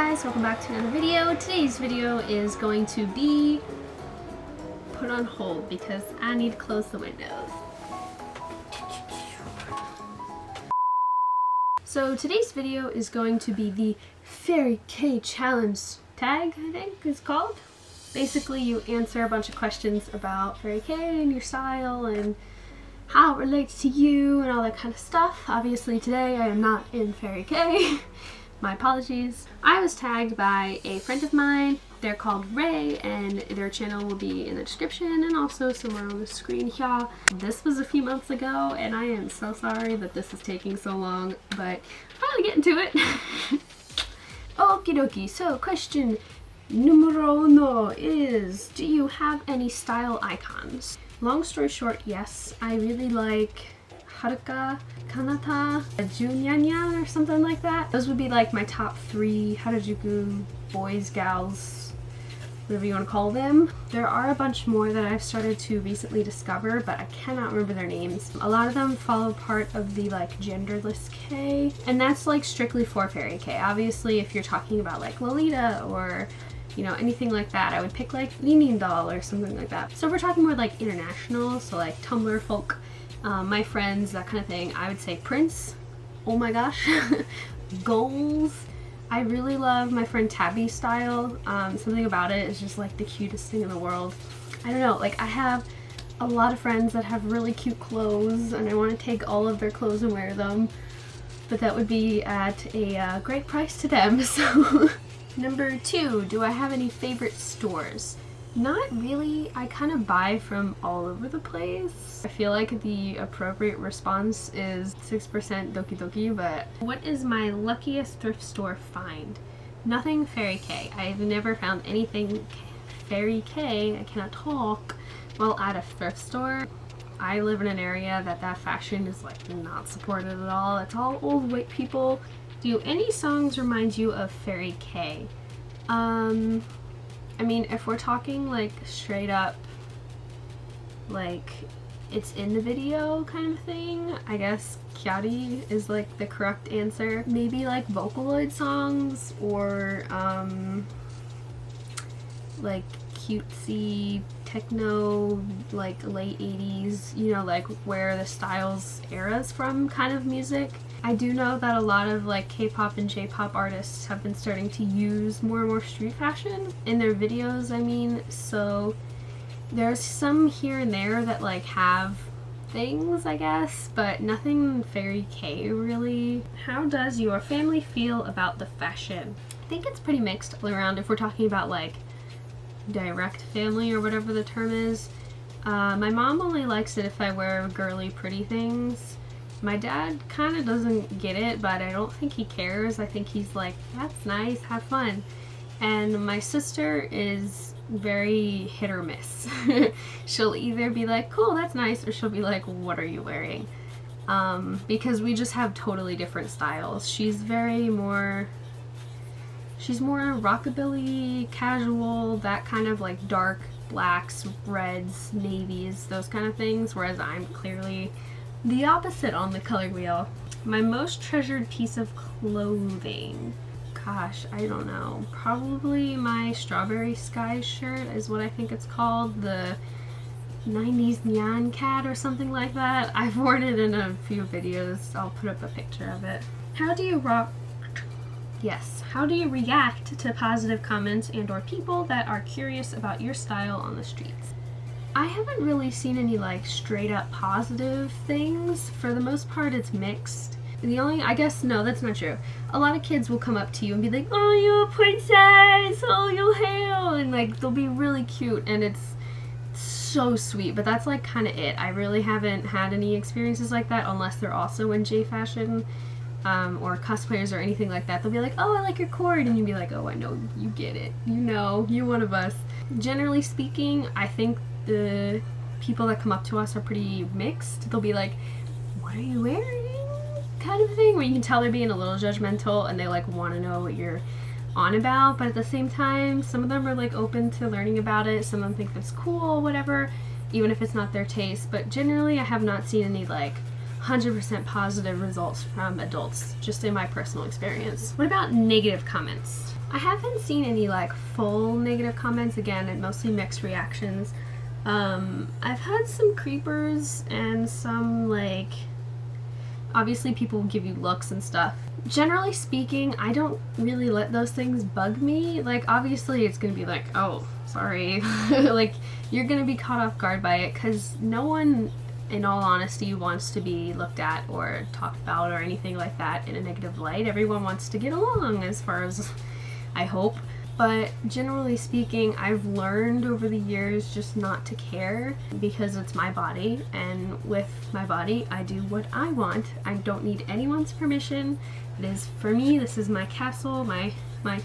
guys, welcome back to another video. Today's video is going to be put on hold because I need to close the windows. So today's video is going to be the Fairy Kei challenge tag, I think it's called. Basically you answer a bunch of questions about Fairy Kei and your style and how it relates to you and all that kind of stuff. Obviously today I am not in Fairy Kei. My apologies. I was tagged by a friend of mine. They're called Ray and their channel will be in the description and also somewhere on the screen here. This was a few months ago and I am so sorry that this is taking so long, but finally getting to it. Okie dokie, so question numero uno is, do you have any style icons? Long story short, yes. I really like Haruka, Kanata, Junyanya or something like that. Those would be like my top 3 Harajuku boys, gals, whatever you want to call them. There are a bunch more that I've started to recently discover, but I cannot remember their names. A lot of them follow part of the like genderless Kei, and that's like strictly for Fairy Kei. Obviously if you're talking about like Lolita or you know, anything like that, I would pick like Leaning Doll or something like that. So if we're talking more like international, so like Tumblr folk, my friends, that kind of thing, I would say Prince. Oh my gosh. Goals. I really love my friend Tabby's style. Something about it is just like the cutest thing in the world. I don't know, like I have a lot of friends that have really cute clothes and I want to take all of their clothes and wear them, but that would be at a great price to them. So number 2, do I have any favorite stores? Not really. I kind of buy from all over the place. I feel like the appropriate response is 6% Doki Doki, but what is my luckiest thrift store find? Nothing Fairy Kei. I've never found anything Fairy Kei, I cannot talk, while at a thrift store. I live in an area that fashion is like not supported at all. It's all old white people. Do any songs remind you of Fairy Kei? I mean, if we're talking like straight up, like it's in the video kind of thing, I guess Kyari is like the correct answer. Maybe like Vocaloid songs or like cutesy techno, like late 80s, you know, like where the styles era's from kind of music. I do know that a lot of like K-pop and J-pop artists have been starting to use more and more street fashion in their videos, I mean, so there's some here and there that like have things, I guess, but nothing Fairy Kei really. How does your family feel about the fashion? I think it's pretty mixed all around if we're talking about like direct family or whatever the term is. My mom only likes it if I wear girly pretty things. My dad kind of doesn't get it, but I don't think he cares. I think he's like, that's nice, have fun. And my sister is very hit or miss. She'll either be like, cool, that's nice, or she'll be like, what are you wearing? Because we just have totally different styles. She's more rockabilly, casual, that kind of like dark blacks, reds, navies, those kind of things, whereas I'm clearly the opposite on the color wheel. My most treasured piece of clothing. Gosh, I don't know. Probably my Strawberry Sky shirt is what I think it's called. The 90s Nyan Cat or something like that. I've worn it in a few videos. I'll put up a picture of it. How do you how do you react to positive comments and or people that are curious about your style on the streets? I haven't really seen any like straight up positive things. For the most part it's mixed. The only, I guess, no, that's not true. A lot of kids will come up to you and be like, oh, you're a princess, oh, you're hail, and like they'll be really cute and it's so sweet, but that's like kind of it. I really haven't had any experiences like that unless they're also in J fashion or cosplayers or anything like that. They'll be like, oh, I like your cord, and you'll be like, oh, I know, you get it, you know, you're one of us. Generally speaking, I think the people that come up to us are pretty mixed. They'll be like, what are you wearing? Kind of thing, where you can tell they're being a little judgmental and they like want to know what you're on about, but at the same time some of them are like open to learning about it. Some of them think that's cool, whatever, even if it's not their taste. But generally I have not seen any like 100% positive results from adults, just in my personal experience. What about negative comments? I haven't seen any like full negative comments, again, and mostly mixed reactions. I've had some creepers and some like, obviously people will give you looks and stuff. Generally speaking, I don't really let those things bug me. Like, obviously it's gonna be like, oh, sorry. Like, you're gonna be caught off guard by it, because no one, in all honesty, wants to be looked at or talked about or anything like that in a negative light. Everyone wants to get along, as far as I hope. But generally speaking, I've learned over the years just not to care, because it's my body, and with my body I do what I want. I don't need anyone's permission. It is for me. This is my castle, my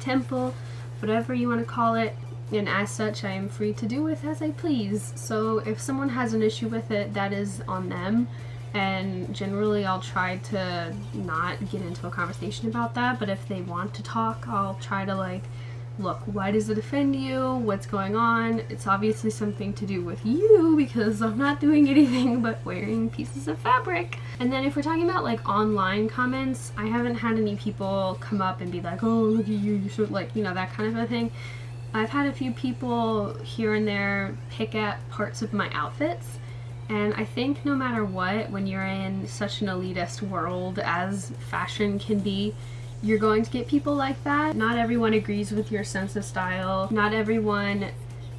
temple, whatever you want to call it, and as such I am free to do with as I please. So if someone has an issue with it, that is on them, and generally I'll try to not get into a conversation about that. But if they want to talk, I'll try to like, look, why does it offend you? What's going on? It's obviously something to do with you, because I'm not doing anything but wearing pieces of fabric. And then if we're talking about like online comments, I haven't had any people come up and be like, oh, look at you, you should, like, you know, that kind of a thing. I've had a few people here and there pick at parts of my outfits, and I think no matter what, when you're in such an elitist world as fashion can be, you're going to get people like that. Not everyone agrees with your sense of style. Not everyone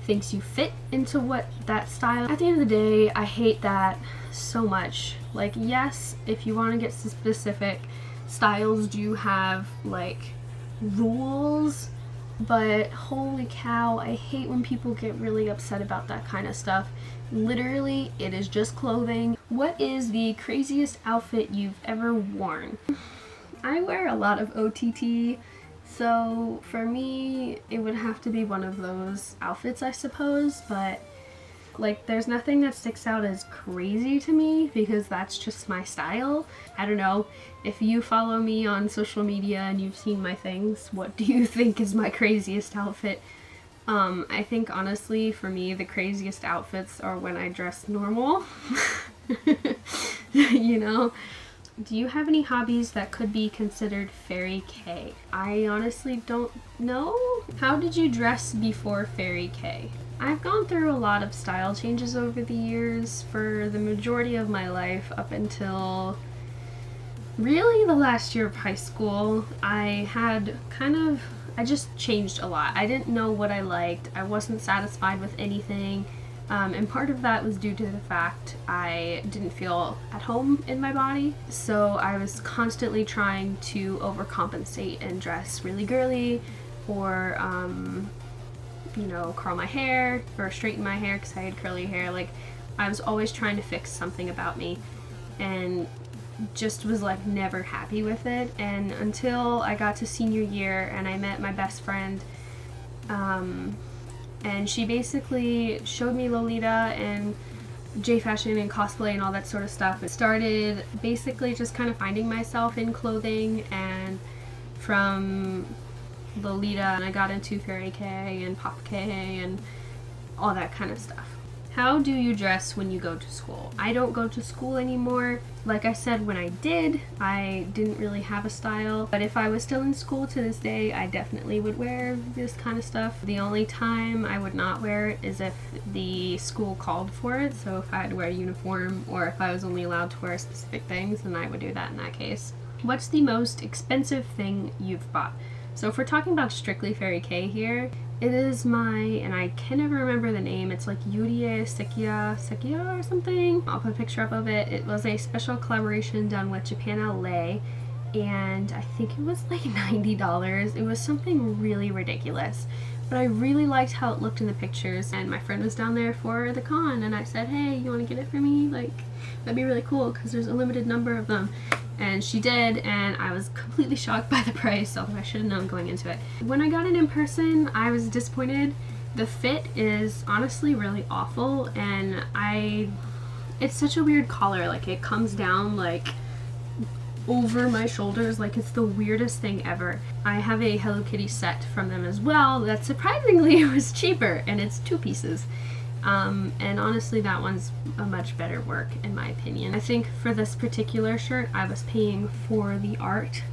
thinks you fit into what that style. At the end of the day, I hate that so much. Like, yes, if you want to get specific, styles do have like rules, but holy cow, I hate when people get really upset about that kind of stuff. Literally, it is just clothing. What is the craziest outfit you've ever worn? I wear a lot of OTT, so for me it would have to be one of those outfits, I suppose. But like, there's nothing that sticks out as crazy to me, because that's just my style. I don't know, if you follow me on social media and you've seen my things, what do you think is my craziest outfit? I think honestly for me the craziest outfits are when I dress normal. You know? Do you have any hobbies that could be considered Fairy Kei? I honestly don't know. How did you dress before Fairy Kei? I've gone through a lot of style changes over the years. For the majority of my life, up until really the last year of high school, I just changed a lot. I didn't know what I liked. I wasn't satisfied with anything. And part of that was due to the fact I didn't feel at home in my body. So I was constantly trying to overcompensate and dress really girly, or, you know, curl my hair or straighten my hair because I had curly hair. Like, I was always trying to fix something about me, and just was like never happy with it. And until I got to senior year and I met my best friend, and she basically showed me Lolita and J-fashion and cosplay and all that sort of stuff. It started basically just kind of finding myself in clothing, and from Lolita and I got into Fairy Kei and Pop Kei and all that kind of stuff. How do you dress when you go to school? I don't go to school anymore. Like I said, when I did, I didn't really have a style. But if I was still in school to this day, I definitely would wear this kind of stuff. The only time I would not wear it is if the school called for it. So if I had to wear a uniform, or if I was only allowed to wear specific things, then I would do that in that case. What's the most expensive thing you've bought? So if we're talking about strictly Fairy Kei here, it is and I can never remember the name, it's like Yurie Sekia or something. I'll put a picture up of it. It was a special collaboration done with Japan LA, and I think it was like $90. It was something really ridiculous. But I really liked how it looked in the pictures, and my friend was down there for the con, and I said, hey, you want to get it for me? Like, that'd be really cool because there's a limited number of them. And she did, and I was completely shocked by the price, although I should have known going into it. When I got it in person, I was disappointed. The fit is honestly really awful, and it's such a weird collar. Like, it comes down like over my shoulders, like it's the weirdest thing ever. I have a Hello Kitty set from them as well that surprisingly was cheaper, and it's 2 pieces. And honestly, that one's a much better work in my opinion. I think for this particular shirt, I was paying for the art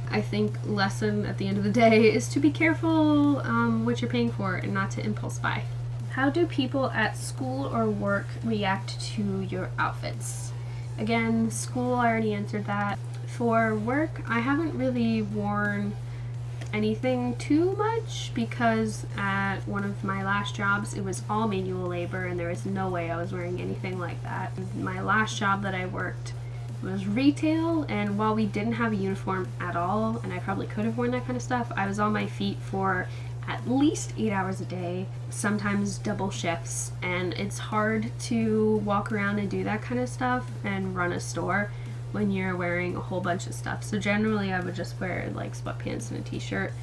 I think lesson at the end of the day is to be careful what you're paying for and not to impulse buy. How do people at school or work react to your outfits? Again, school, I already answered that. For work, I haven't really worn anything too much because at one of my last jobs it was all manual labor and there was no way I was wearing anything like that. My last job that I worked was retail, and while we didn't have a uniform at all, and I probably could have worn that kind of stuff, I was on my feet for at least 8 hours a day, sometimes double shifts, and it's hard to walk around and do that kind of stuff and run a store when you're wearing a whole bunch of stuff. So generally I would just wear like sweatpants and a t-shirt.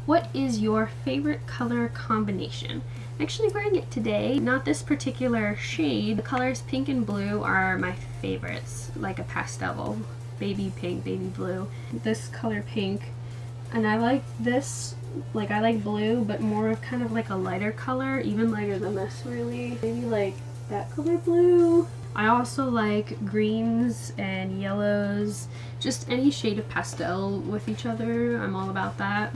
What is your favorite color combination? I'm actually wearing it today, not this particular shade. The colors pink and blue are my favorites, like a pastel, baby pink, baby blue. This color pink, and I like this, like I like blue, but more of kind of like a lighter color, even lighter than this really. Maybe like that color blue. I also like greens and yellows, just any shade of pastel with each other. I'm all about that.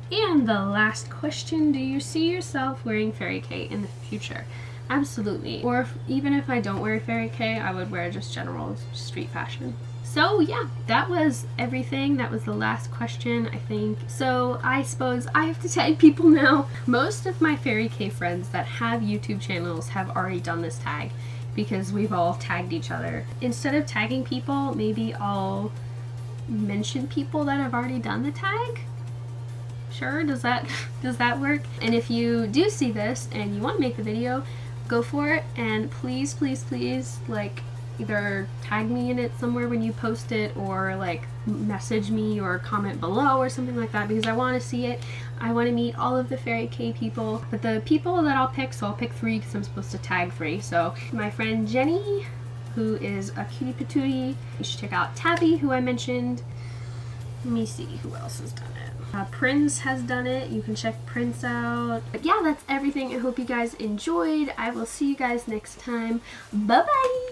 And the last question, do you see yourself wearing Fairy Kei in the future? Absolutely. Or even if I don't wear Fairy Kei, I would wear just general street fashion. So yeah, that was everything. That was the last question, I think. So I suppose I have to tag people now. Most of my Fairy Kei friends that have YouTube channels have already done this tag because we've all tagged each other. Instead of tagging people, maybe I'll mention people that have already done the tag. Sure, does that work? And if you do see this and you want to make the video, go for it, and please, please, please, like, either tag me in it somewhere when you post it, or like message me or comment below or something like that, because I want to see it. I want to meet all of the Fairy Kei people, but the people that I'll pick, so I'll pick 3 because I'm supposed to tag 3. So my friend Jenny, who is a cutie patootie. You should check out Tabby, who I mentioned. Let me see who else has done it. Prince has done it. You can check Prince out. But yeah, that's everything. I hope you guys enjoyed. I will see you guys next time. Bye bye.